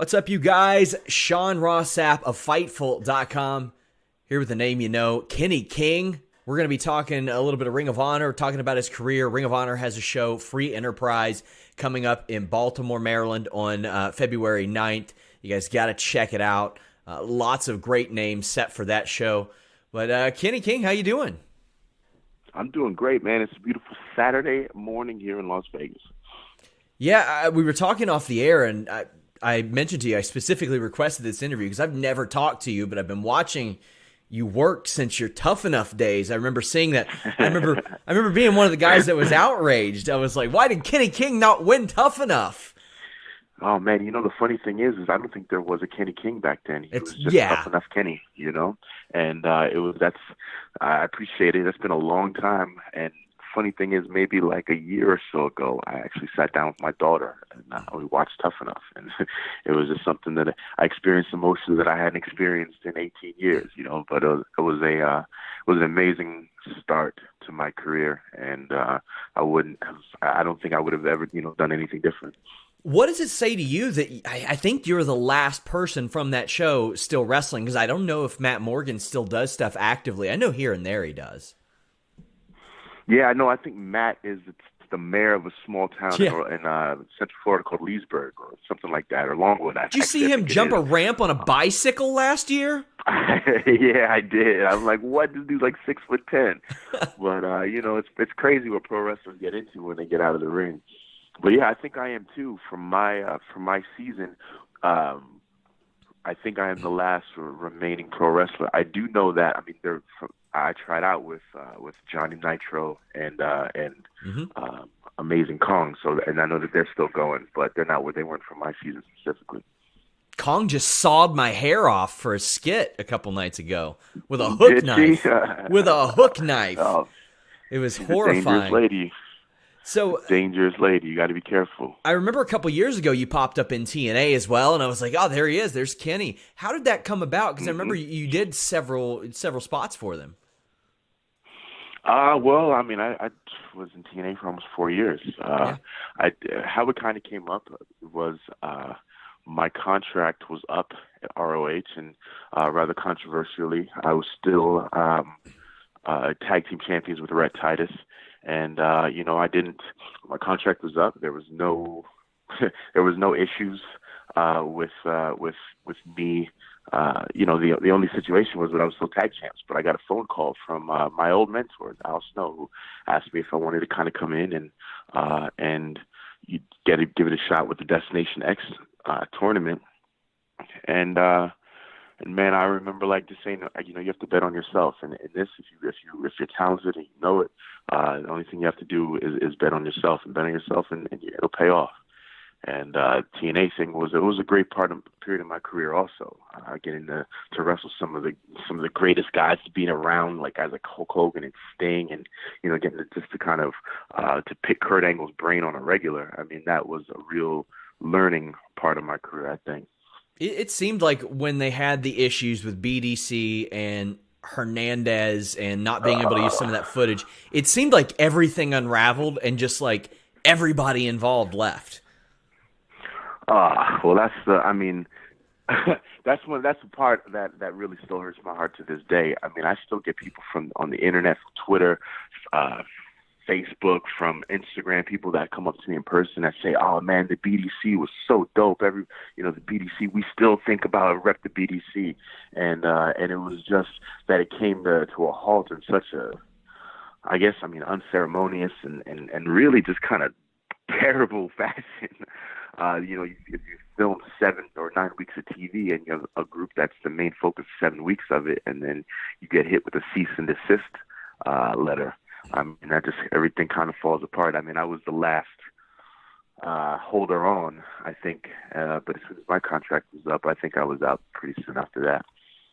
What's up, you guys? Sean Ross Sapp of Fightful.com here with the name you know, Kenny King. We're going to be talking a little bit of Ring of Honor, talking about his career. Ring of Honor has a show, Free Enterprise, coming up in Baltimore, Maryland on February 9th. You guys got to check it out. Lots of great names set for that show. But Kenny King, how you doing? I'm doing great, man. It's a beautiful Saturday morning here in Las Vegas. Yeah, we were talking off the air, and I mentioned to you I specifically requested this interview because I've never talked to you, but I've been watching you work since your Tough Enough days. I remember seeing that. I remember being one of the guys that was outraged. I was like, why did Kenny King not win Tough Enough? Oh, man, you know, the funny thing is I don't think there was a Kenny King back then. He was just Tough Enough Kenny, you know? And I appreciate it. It's been a long time. And funny thing is, maybe like a year or so ago, I actually sat down with my daughter and we watched Tough Enough. And it was just something that I experienced emotions that I hadn't experienced in 18 years, you know? But it was an amazing start to my career. And I don't think I would have ever, done anything different. What does it say to you that I think you're the last person from that show still wrestling? Because I don't know if Matt Morgan still does stuff actively. I know here and there he does. Yeah, I know. I think Matt is the mayor of a small town in Central Florida called Leesburg or something like that, or Longwood. Did you see him jump a ramp on a bicycle last year? Yeah, I did. I'm like, what? This dude's like 6'10". But it's crazy what pro wrestlers get into when they get out of the ring. But yeah, I think I am too. From my season, I think I am the last remaining pro wrestler. I do know that. I mean, I tried out with Johnny Nitro and Amazing Kong. And I know that they're still going, but they're not. They weren't from my season specifically. Kong just sawed my hair off for a skit a couple nights ago with a hook knife. With a hook knife. Oh, it was horrifying. Dangerous lady. Dangerous lady. You got to be careful. I remember a couple years ago you popped up in TNA as well, and I was like, oh, there he is. There's Kenny. How did that come about? Because I remember you did several spots for them. Well, I mean, I was in TNA for almost 4 years. How it kind of came up was my contract was up at ROH, and rather controversially, I was still tag team champions with Rhett Titus. And, my contract was up. There was no issues, with me. The only situation was that I was still tag champs, but I got a phone call from, my old mentors, Al Snow, who asked me if I wanted to kind of come in and give it a shot with the Destination X, tournament. And man, I remember just saying, you have to bet on yourself. And in this, if you're talented and you know it, the only thing you have to do is bet on yourself and it'll pay off. And TNA thing was a great period of my career also. Getting to wrestle some of the greatest guys being around, like guys like Hulk Hogan and Sting, and getting to kind of to pick Kurt Angle's brain on a regular. I mean, that was a real learning part of my career, I think. It seemed like when they had the issues with BDC and Hernandez and not being able to use some of that footage, it seemed like everything unraveled and just like everybody involved left. Well, that's the part that really still hurts my heart to this day. I mean, I still get people on the internet, from Twitter, Facebook, from Instagram, people that come up to me in person that say, "Oh man, the BDC was so dope." The BDC, we still think about rep the BDC, and it was just that it came to a halt in such a, unceremonious and really just kind of terrible fashion. If you film 7 or 9 weeks of TV and you have a group that's the main focus 7 weeks of it, and then you get hit with a cease and desist letter. I mean, that just, everything kind of falls apart. I mean, I was the last holder on, I think. But as soon as my contract was up, I think I was out pretty soon after that.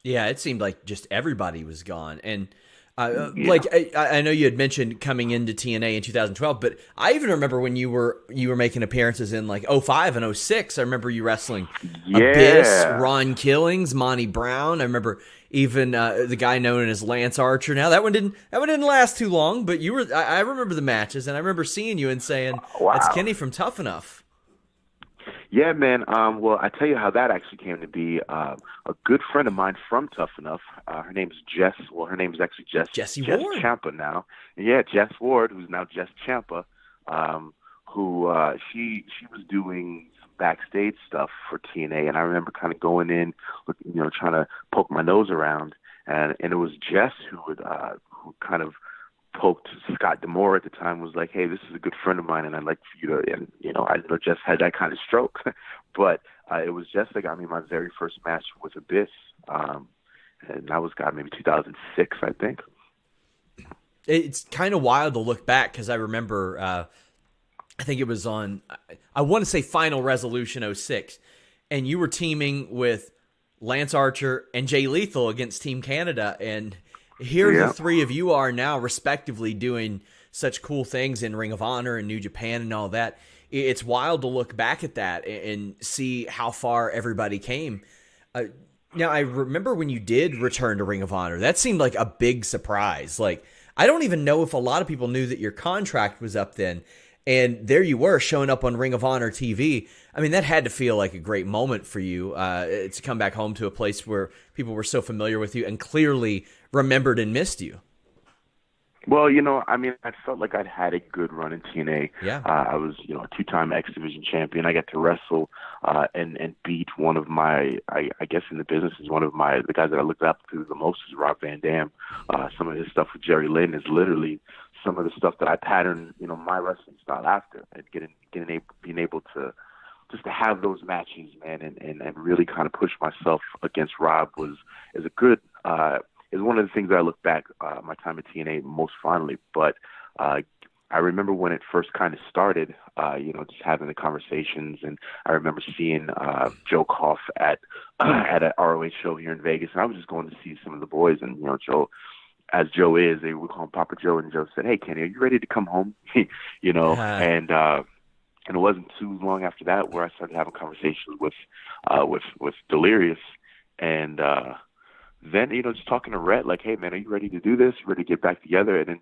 Yeah, it seemed like just everybody was gone. And I know you had mentioned coming into TNA in 2012, but I even remember when you were making appearances in like 05 and 06. I remember you wrestling Abyss, Ron Killings, Monty Brown. I remember even the guy known as Lance Archer. Now that one didn't last too long, but you were. I remember the matches, and I remember seeing you and saying, "Wow, that's Kenny from Tough Enough." Yeah, man. Well, I tell you how that actually came to be. A good friend of mine from Tough Enough. Her name's Jess. Well, her name's actually Jesse Jess Ward. Champa now. And yeah, Jess Ward, who's now Jess Champa, who she was doing some backstage stuff for TNA, and I remember kind of going in, trying to poke my nose around, and it was Jess who kind of poked Scott Demore at the time, was like, hey, this is a good friend of mine, and I'd like for you to, and, I know Jess had that kind of stroke, but it was Jess that got me my very first match with Abyss, and that was, maybe 2006, I think. It's kind of wild to look back, because I remember, I think it was on, I want to say Final Resolution 06, and you were teaming with Lance Archer and Jay Lethal against Team Canada, and here the three of you are now respectively doing such cool things in Ring of Honor and New Japan and all that. It's wild to look back at that and see how far everybody came. Now, I remember when you did return to Ring of Honor, that seemed like a big surprise. Like, I don't even know if a lot of people knew that your contract was up then. And there you were showing up on Ring of Honor TV. I mean, that had to feel like a great moment for you to come back home to a place where people were so familiar with you and clearly remembered and missed you. Well, I felt like I'd had a good run in TNA. Yeah. I was, a two-time X Division champion. I got to wrestle and beat one of my, I guess in the business is one of the guys that I looked up to the most is Rob Van Dam. Some of his stuff with Jerry Lynn is literally some of the stuff that I patterned, my wrestling style after, and being able to just to have those matches, man, and really kind of push myself against Rob is one of the things that I look back my time at TNA most fondly. But I remember when it first kind of started, just having the conversations, and I remember seeing Joe Koff at a ROH show here in Vegas, and I was just going to see some of the boys, and Joe, as Joe is, they would call him Papa Joe, and Joe said, "Hey, Kenny, are you ready to come home?" And it wasn't too long after that where I started having conversations with Delirious, and then just talking to Rhett, like, "Hey, man, are you ready to do this? You ready to get back together?" And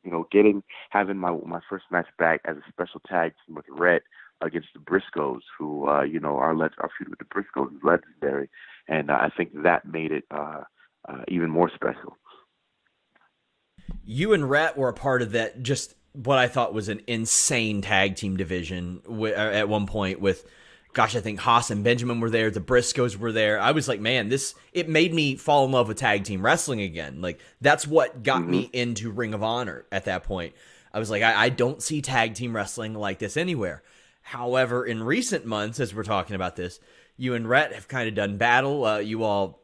then having my first match back as a special tag team with Rhett against the Briscoes, who our feud with the Briscoes is legendary, and I think that made it even more special. You and Rhett were a part of that, just what I thought was an insane tag team division at one point with, gosh, I think Haas and Benjamin were there. The Briscoes were there. I was like, man, it made me fall in love with tag team wrestling again. Like, that's what got me into Ring of Honor at that point. I was like, I don't see tag team wrestling like this anywhere. However, in recent months, as we're talking about this, you and Rhett have kind of done battle. You all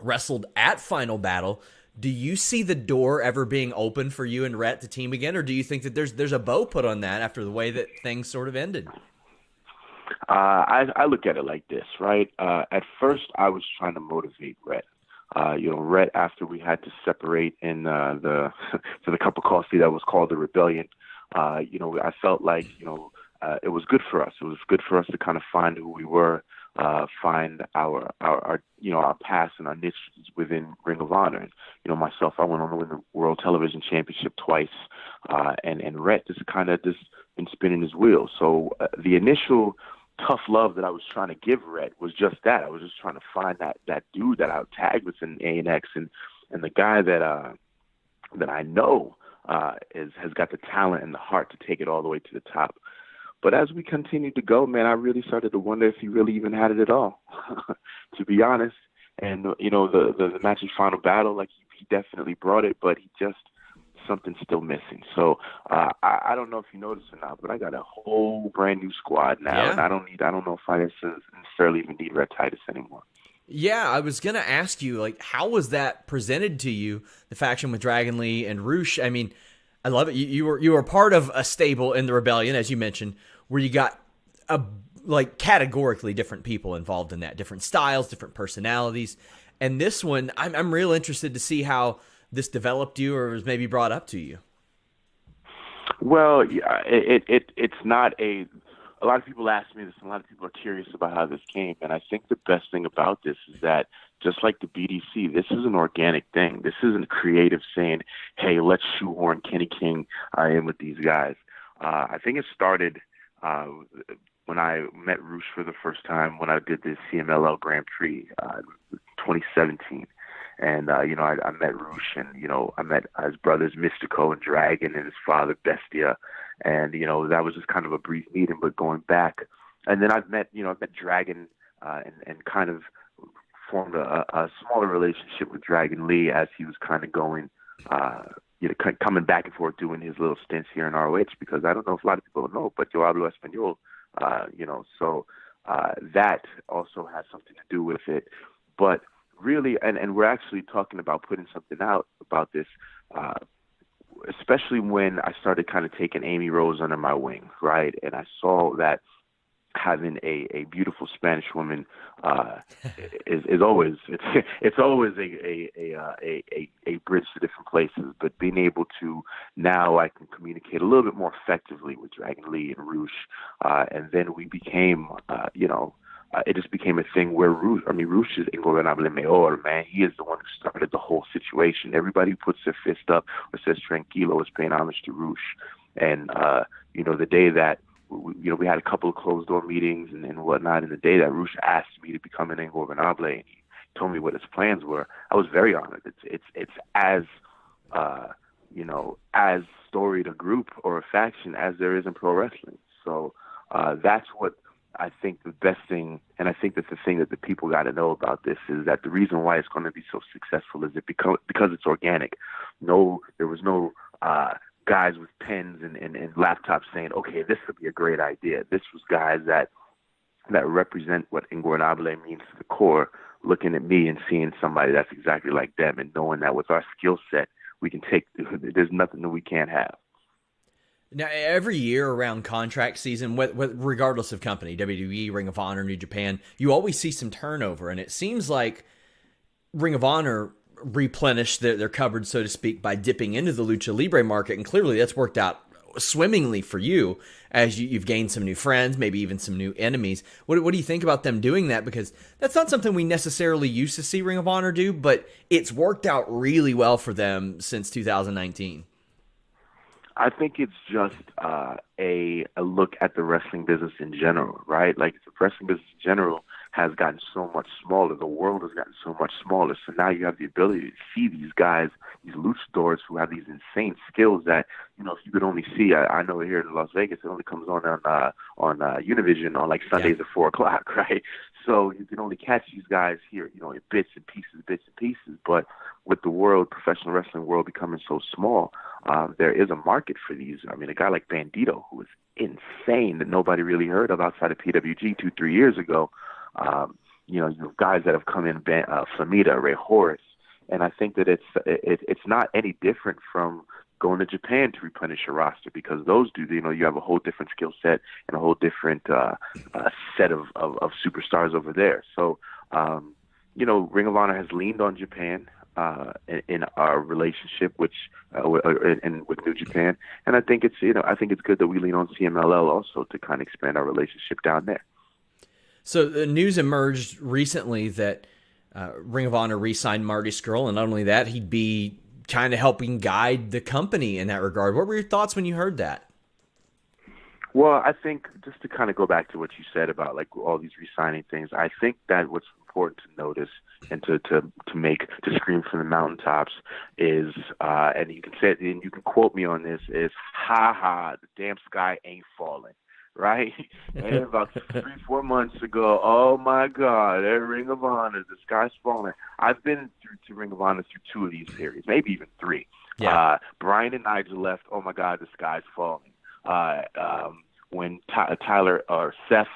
wrestled at Final Battle. Do you see the door ever being open for you and Rhett to team again, or do you think that there's a bow put on that after the way that things sort of ended? I look at it like this, right? At first, I was trying to motivate Rhett. Rhett, after we had to separate in the cup of coffee that was called the Rebellion, I felt like it was good for us. It was good for us to kind of find who we were, find our paths and our niches within Ring of Honor. And, myself, I went on to win the World Television Championship twice, and Rhett just been spinning his wheels. So the initial tough love that I was trying to give Rhett was just that. I was just trying to find that dude that I would tag with in A&X, and the guy that I know has got the talent and the heart to take it all the way to the top. But as we continued to go, man, I really started to wonder if he really even had it at all, to be honest. And, the match's Final Battle, like, he definitely brought it, but something's still missing. So I don't know if you noticed or not, but I got a whole brand new squad now, Yeah. and I don't know if I necessarily even need Red Titus anymore. Yeah, I was going to ask you, like, how was that presented to you, the faction with Dragon Lee and Roosh? I mean, I love it. You were part of a stable in the Rebellion, as you mentioned, where you got categorically different people involved in that, different styles, different personalities. And this one, I'm real interested to see how this developed you or was maybe brought up to you. Well, yeah, it's not a lot of people ask me this, and a lot of people are curious about how this came. And I think the best thing about this is that, just like the BDC, this is an organic thing. This isn't creative saying, hey, let's shoehorn Kenny King in with these guys. I think it started when I met Roosh for the first time when I did the CMLL Grand Prix 2017. And, I met Roosh, and, I met his brothers Mystico and Dragon and his father Bestia. And, that was just kind of a brief meeting, but going back. And then I've met Dragon and kind of formed a smaller relationship with Dragon Lee as he was kind of going, coming back and forth doing his little stints here in ROH, because I don't know if a lot of people know, but yo hablo español, so that also has something to do with it. But really, and we're actually talking about putting something out about this, especially when I started kind of taking Amy Rose under my wing, right? And I saw that having a beautiful Spanish woman is always it's always a bridge to different places. But being able to now, I can communicate a little bit more effectively with Dragon Lee and Roosh, and then we became it just became a thing where Roosh is ingobernable mayor, man. He is the one who started the whole situation. Everybody who puts their fist up or says tranquilo is paying homage to Roosh. And the day that we had a couple of closed door meetings and whatnot, and the day that Roosh asked me to become an ingobernable and he told me what his plans were, I was very honored. It's as as storied a group or a faction as there is in pro wrestling. So that's what I think the best thing, and I think that the thing that the people got to know about this is that the reason why it's going to be so successful is because it's organic. There was no guys with pens and laptops saying, okay, this would be a great idea. This was guys that represent what ingobernable means to the core, looking at me and seeing somebody that's exactly like them, and knowing that with our skill set, we can there's nothing that we can't have. Now, every year around contract season, regardless of company, WWE, Ring of Honor, New Japan, you always see some turnover. And it seems like Ring of Honor replenished their cupboard, so to speak, by dipping into the Lucha Libre market. And clearly that's worked out swimmingly for you as you've gained some new friends, maybe even some new enemies. What do you think about them doing that? Because that's not something we necessarily used to see Ring of Honor do, but it's worked out really well for them since 2019. I think it's just a look at the wrestling business in general, right? Like, the wrestling business in general has gotten so much smaller. The world has gotten so much smaller. So now you have the ability to see these guys, these luchadors who have these insane skills that, if you could only see, I know here in Las Vegas, it only comes on Univision on like Sundays at 4:00, right? So you can only catch these guys here, in bits and pieces. But with the professional wrestling world becoming so small, there is a market for these. I mean, a guy like Bandito, who was insane, that nobody really heard of outside of PWG 2-3 years ago. You have guys that have come in, Flamita, Ray Horace, and I think that it's not any different from going to Japan to replenish your roster, because those do, you have a whole different skill set and a whole different set of superstars over there. So, Ring of Honor has leaned on Japan in our relationship, with New Japan, and I think it's good that we lean on CMLL also to kind of expand our relationship down there. So the news emerged recently that Ring of Honor re-signed Marty Scurll, and not only that, he'd be kind of helping guide the company in that regard. What were your thoughts when you heard that? Well, I think, just to kind of go back to what you said about like all these re-signing things, I think that what's important to notice and to scream from the mountaintops is, and you can say it, and you can quote me on this, is the damn sky ain't falling. Right? And about 3-4 months ago, oh my God, at Ring of Honor, the sky's falling. I've been to Ring of Honor through 2 of these periods, maybe even 3. Yeah. Brian and Nigel left, oh my God, the sky's falling. When Tyler or Seth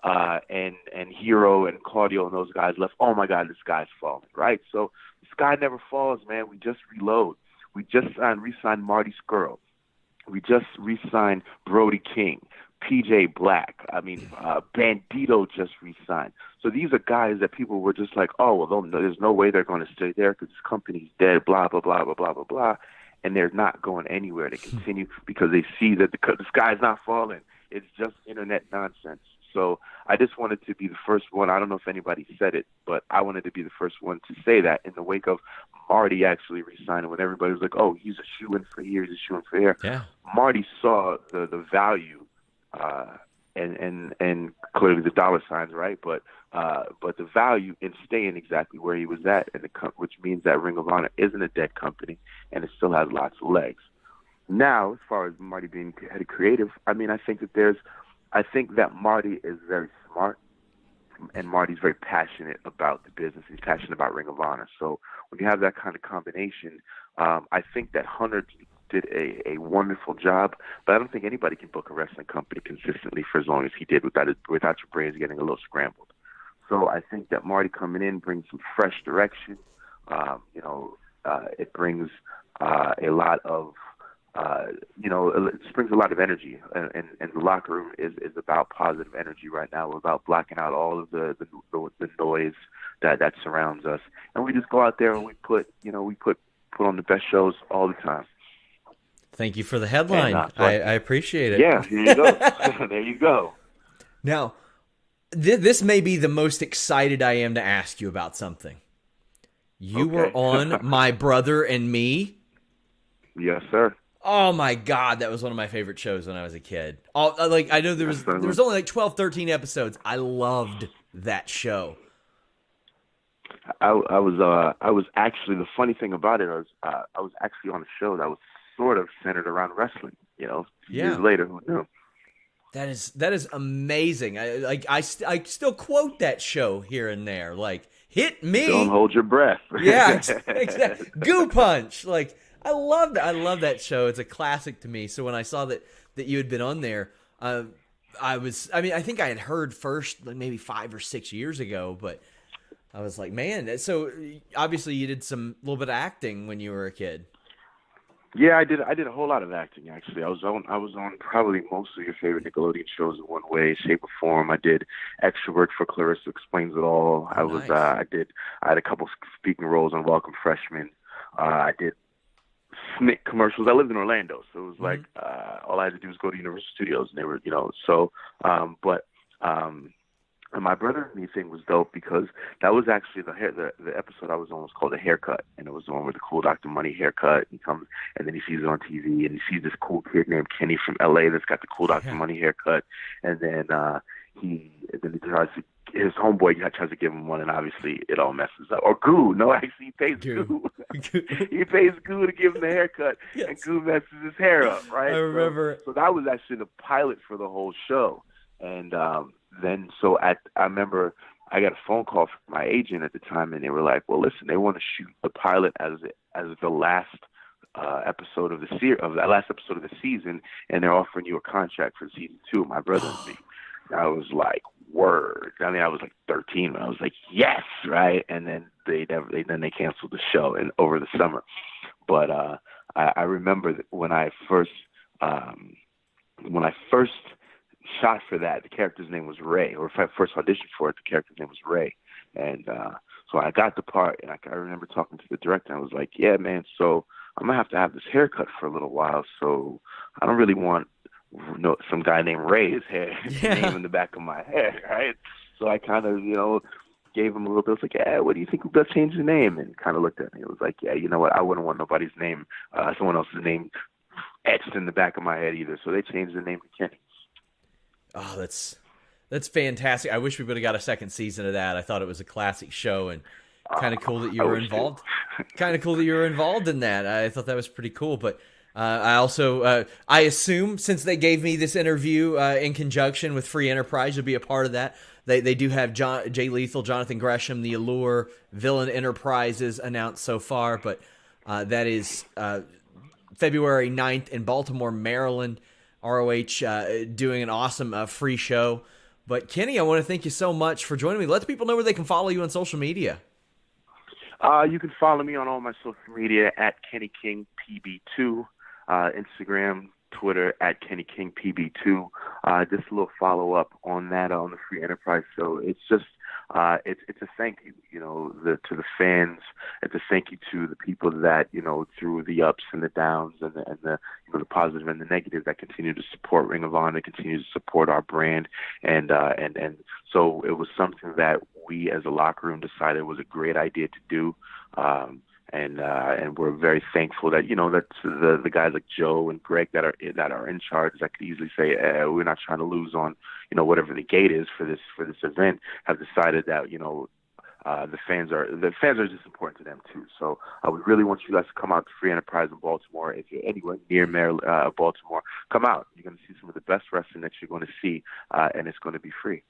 and Hero and Claudio and those guys left, oh my God, the sky's falling. Right? So the sky never falls, man. We just reload. We just re-signed Marty Scurll. We just re-signed Brody King. PJ Black, Bandito just re-signed. So these are guys that people were just like, oh, well, there's no way they're going to stay there because this company's dead, blah, blah, blah, blah, blah, blah, blah. And they're not going anywhere. They continue because they see that the sky's not falling. It's just internet nonsense. So I just wanted to be the first one. I don't know if anybody said it, but I wanted to be the first one to say that in the wake of Marty actually re-signing, when everybody was like, oh, he's a shoo-in for here, he's a shoo-in for here. Yeah. Marty saw the value and clearly the dollar signs, right? But the value in staying exactly where he was at, which means that Ring of Honor isn't a dead company, and it still has lots of legs. Now, as far as Marty being head of creative, I mean, I think that Marty is very smart, and Marty's very passionate about the business. He's passionate about Ring of Honor. So when you have that kind of combination, I think that Hunter did a wonderful job, but I don't think anybody can book a wrestling company consistently for as long as he did without your brains getting a little scrambled. So I think that Marty coming in brings some fresh direction. It brings a lot of it brings a lot of energy, and the locker room is about positive energy right now. We're about blacking out all of the noise that surrounds us, and we just go out there and we put on the best shows all the time. Thank you for the headline. I appreciate it. Yeah, here you go. There you go. Now, this may be the most excited I am to ask you about something. You were on My Brother and Me. Yes, sir. Oh my God, that was one of my favorite shows when I was a kid. I know there was only like 12, 13 episodes. I loved that show. I was actually, the funny thing about it was I was actually on a show that was sort of centered around wrestling. Years later, who knew? That is amazing. I still quote that show here and there. Like, hit me. Don't hold your breath. Yeah, exactly. Goo punch. Like, I love that. I love that show. It's a classic to me. So when I saw that you had been on there, I think I had heard first like maybe 5 or 6 years ago, but I was like, man. So obviously you did some little bit of acting when you were a kid. Yeah, I did a whole lot of acting, actually. I was on probably most of your favorite Nickelodeon shows in one way, shape, or form. I did extra work for Clarissa Explains It All. Nice. I had a couple speaking roles on Welcome Freshmen. I did Snick commercials. I lived in Orlando, so it was like all I had to do was go to Universal Studios, and they were, and My Brother and Me thing was dope because that was actually the episode I was on was called The Haircut, and it was the one with the cool Dr. Money haircut. He comes, and then he sees it on TV, and he sees this cool kid named Kenny from LA that's got the cool Dr. Money haircut, and then he tries to, his homeboy tries to give him one, and obviously it all messes up. Or Goo, no, actually he pays Goo. He pays Goo to give him the haircut, yes. And Goo messes his hair up, right? I remember. So that was actually the pilot for the whole show, and I remember I got a phone call from my agent at the time, and they were like, "Well, listen, they want to shoot the pilot as the last episode of the last episode of the season, and they're offering you a contract for season 2 of My Brother and Me." And I was like, "Word!" I mean, I was like 13, and I was like, "Yes!" Right? And then they canceled the show over the summer. But I remember that when I first shot for that, the character's name was Ray, or if I first auditioned for it, the character's name was Ray. And so I got the part, and I remember talking to the director, and I was like, yeah, man, so I'm going to have this haircut for a little while, so I don't really want some guy named Ray's name in the back of my head, right? So I kind of, gave him a little bit. I was like, yeah, what do you think? Let's change the name. And kind of looked at me. It was like, yeah, you know what? I wouldn't want nobody's name, someone else's name etched in the back of my head either. So they changed the name to Kenny. Oh, that's fantastic. I wish we would have got a second season of that. I thought it was a classic show, and kind of cool that you were involved. Kind of cool that you were involved in that. I thought that was pretty cool. But I also, I assume since they gave me this interview in conjunction with Free Enterprise, you'll be a part of that. They do have Jay Lethal, Jonathan Gresham, The Allure, Villain Enterprises announced so far. But that is February 9th in Baltimore, Maryland. ROH doing an awesome free show. But Kenny, I want to thank you so much for joining me. Let the people know where they can follow you on social media. You can follow me on all my social media at Kenny King PB2, Instagram, Twitter at Kenny King PB2. Just a little follow up on that on the Free Enterprise show. It's just it's a thank you, to the fans. It's a thank you to the people that through the ups and the downs and the the positive and the negative that continue to support Ring of Honor, continue to support our brand, and so it was something that we as a locker room decided was a great idea to do. And we're very thankful that that the guys like Joe and Greg that are in charge, that could easily say we're not trying to lose on whatever the gate is for this event, have decided that the fans are just important to them too. So we really want you guys to come out to Free Enterprise in Baltimore. If you're anywhere near Baltimore, come out. You're going to see some of the best wrestling that you're going to see, and it's going to be free.